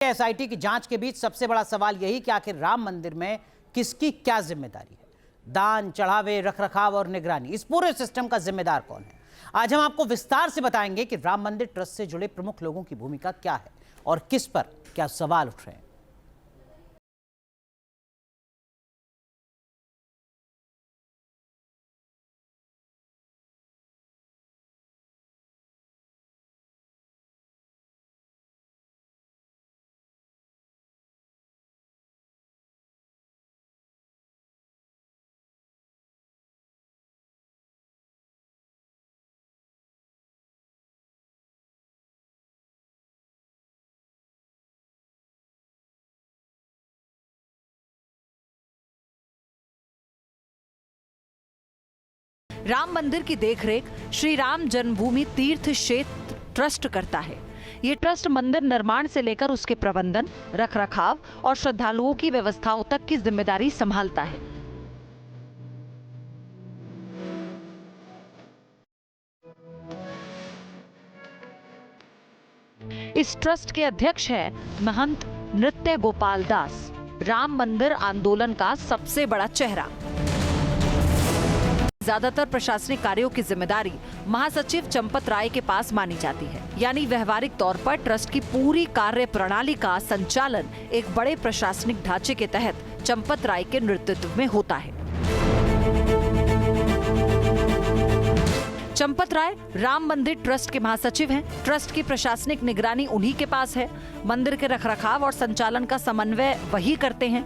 SIT की जांच के बीच सबसे बड़ा सवाल यही कि आखिर राम मंदिर में किसकी क्या जिम्मेदारी है। दान, चढ़ावे, रखरखाव और निगरानी, इस पूरे सिस्टम का जिम्मेदार कौन है। आज हम आपको विस्तार से बताएंगे कि राम मंदिर ट्रस्ट से जुड़े प्रमुख लोगों की भूमिका क्या है और किस पर क्या सवाल उठ रहे हैं। राम मंदिर की देखरेख श्री राम जन्मभूमि तीर्थ क्षेत्र ट्रस्ट करता है। ये ट्रस्ट मंदिर निर्माण से लेकर उसके प्रबंधन, रखरखाव और श्रद्धालुओं की व्यवस्थाओं तक की जिम्मेदारी संभालता है। इस ट्रस्ट के अध्यक्ष हैं महंत नृत्य गोपाल दास, राम मंदिर आंदोलन का सबसे बड़ा चेहरा। ज्यादातर प्रशासनिक कार्यों की जिम्मेदारी महासचिव चंपत राय के पास मानी जाती है, यानी व्यवहारिक तौर पर ट्रस्ट की पूरी कार्य प्रणाली का संचालन एक बड़े प्रशासनिक ढांचे के तहत चंपत राय के नेतृत्व में होता है। चंपत राय राम मंदिर ट्रस्ट के महासचिव हैं। ट्रस्ट की प्रशासनिक निगरानी उन्हीं के पास है। मंदिर के रखरखाव और संचालन का समन्वय वही करते हैं।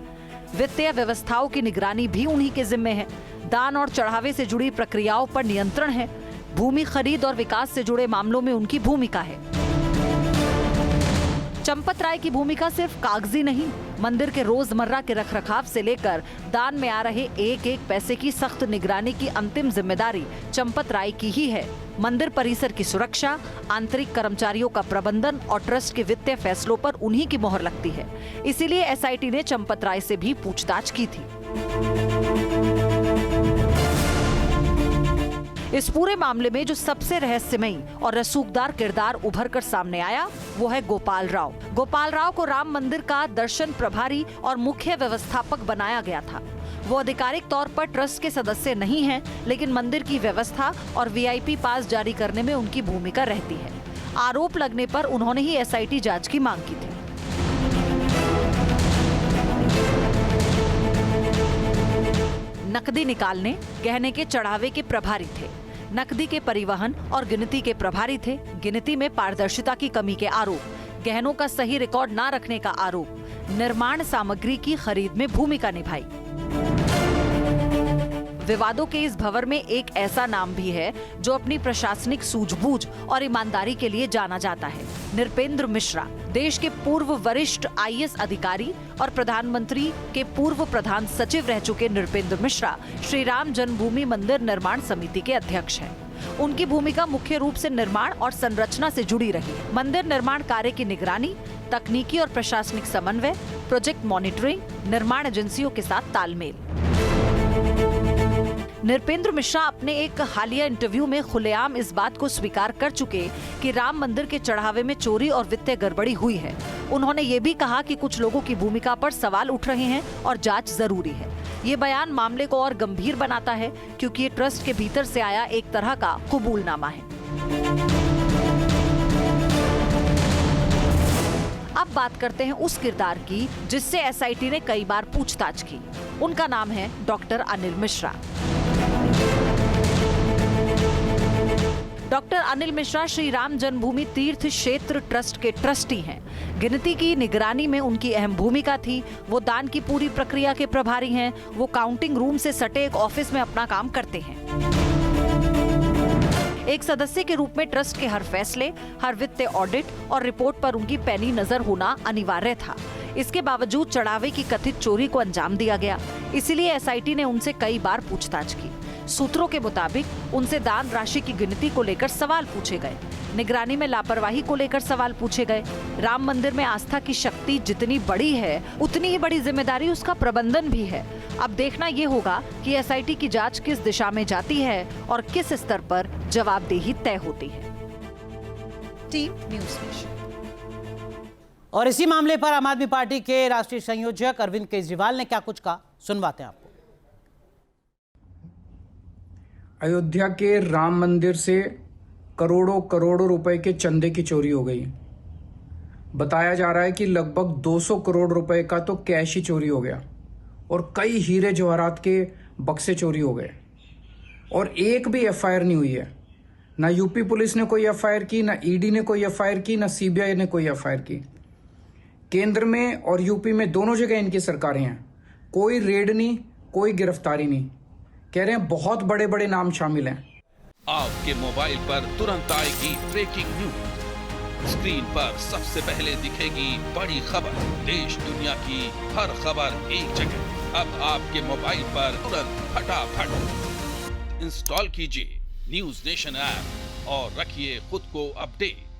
वित्तीय व्यवस्थाओं की निगरानी भी उन्हीं के जिम्मे है। दान और चढ़ावे से जुड़ी प्रक्रियाओं पर नियंत्रण है। भूमि खरीद और विकास से जुड़े मामलों में उनकी भूमिका है। चंपत राय की भूमिका सिर्फ कागजी नहीं, मंदिर के रोजमर्रा के रखरखाव से लेकर दान में आ रहे एक एक पैसे की सख्त निगरानी की अंतिम जिम्मेदारी चंपत राय की ही है। मंदिर परिसर की सुरक्षा, आंतरिक कर्मचारियों का प्रबंधन और ट्रस्ट के वित्तीय फैसलों पर उन्हीं की मोहर लगती है। इसीलिए एसआईटी ने चंपत राय से भी पूछताछ की थी। इस पूरे मामले में जो सबसे रहस्यमयी और रसूखदार किरदार उभर कर सामने आया वो है गोपाल राव। गोपाल राव को राम मंदिर का दर्शन प्रभारी और मुख्य व्यवस्थापक बनाया गया था। वो आधिकारिक तौर पर ट्रस्ट के सदस्य नहीं हैं, लेकिन मंदिर की व्यवस्था और वीआईपी पास जारी करने में उनकी भूमिका रहती है। आरोप लगने पर उन्होंने ही एसआईटी जांच की मांग की थी। नकदी निकालने, गहने के चढ़ावे के प्रभारी थे। नकदी के परिवहन और गिनती के प्रभारी थे। गिनती में पारदर्शिता की कमी के आरोप, गहनों का सही रिकॉर्ड ना रखने का आरोप, निर्माण सामग्री की खरीद में भूमिका निभाई। विवादों के इस भंवर में एक ऐसा नाम भी है जो अपनी प्रशासनिक सूझबूझ और ईमानदारी के लिए जाना जाता है, नृपेंद्र मिश्रा। देश के पूर्व वरिष्ठ आईएएस अधिकारी और प्रधानमंत्री के पूर्व प्रधान सचिव रह चुके नृपेंद्र मिश्रा श्री राम जन्मभूमि मंदिर निर्माण समिति के अध्यक्ष हैं। उनकी भूमिका मुख्य रूप से निर्माण और संरचना से जुड़ी रही। मंदिर निर्माण कार्य की निगरानी, तकनीकी और प्रशासनिक समन्वय, प्रोजेक्ट मॉनिटरिंग, निर्माण एजेंसियों के साथ तालमेल। नृपेंद्र मिश्रा अपने एक हालिया इंटरव्यू में खुलेआम इस बात को स्वीकार कर चुके कि राम मंदिर के चढ़ावे में चोरी और वित्तीय गड़बड़ी हुई है। उन्होंने ये भी कहा कि कुछ लोगों की भूमिका पर सवाल उठ रहे हैं और जांच जरूरी है। ये बयान मामले को और गंभीर बनाता है, क्योंकि ये ट्रस्ट के भीतर से आया एक तरह का कबूलनामा है। अब बात करते हैं उस किरदार की जिससे एसआईटी ने कई बार पूछताछ की। उनका नाम है डॉक्टर अनिल मिश्रा। डॉक्टर अनिल मिश्रा श्री राम जन्मभूमि तीर्थ क्षेत्र ट्रस्ट के ट्रस्टी हैं। गिनती की निगरानी में उनकी अहम भूमिका थी। वो दान की पूरी प्रक्रिया के प्रभारी हैं। वो काउंटिंग रूम से सटे एक ऑफिस में अपना काम करते हैं। एक सदस्य के रूप में ट्रस्ट के हर फैसले, हर वित्तीय ऑडिट और रिपोर्ट पर उनकी पैनी नजर होना अनिवार्य था। इसके बावजूद चढ़ावे की कथित चोरी को अंजाम दिया गया। इसीलिए एसआईटी ने उनसे कई बार पूछताछ की। सूत्रों के मुताबिक उनसे दान राशि की गिनती को लेकर सवाल पूछे गए, निगरानी में लापरवाही को लेकर सवाल पूछे गए। राम मंदिर में आस्था की शक्ति जितनी बड़ी है, उतनी ही बड़ी जिम्मेदारी उसका प्रबंधन भी है। अब देखना ये होगा कि एसआईटी की जांच किस दिशा में जाती है और किस स्तर पर जवाबदेही तय होती है। Team news nation. और इसी मामले पर आम आदमी पार्टी के राष्ट्रीय संयोजक अरविंद केजरीवाल ने क्या कुछ कहा, सुनवाते हैं आपको। अयोध्या के राम मंदिर से करोड़ों करोड़ों रुपए के चंदे की चोरी हो गई। बताया जा रहा है कि लगभग 200 करोड़ रुपए का तो कैश ही चोरी हो गया और कई हीरे जवाहरात के बक्से चोरी हो गए और एक भी एफआईआर नहीं हुई है। ना यूपी पुलिस ने कोई एफआईआर की, ना ईडी ने कोई एफआईआर की, ना सीबीआई ने कोई एफआईआर की। केंद्र में और यूपी में दोनों जगह इनकी सरकारें हैं, कोई रेड नहीं, कोई गिरफ्तारी नहीं। कह रहे हैं बहुत बड़े बड़े नाम शामिल हैं। आपके मोबाइल पर तुरंत आएगी ब्रेकिंग न्यूज, स्क्रीन पर सबसे पहले दिखेगी बड़ी खबर, देश दुनिया की हर खबर एक जगह। अब आपके मोबाइल पर तुरंत फटाफट इंस्टॉल कीजिए न्यूज नेशन ऐप और रखिए खुद को अपडेट।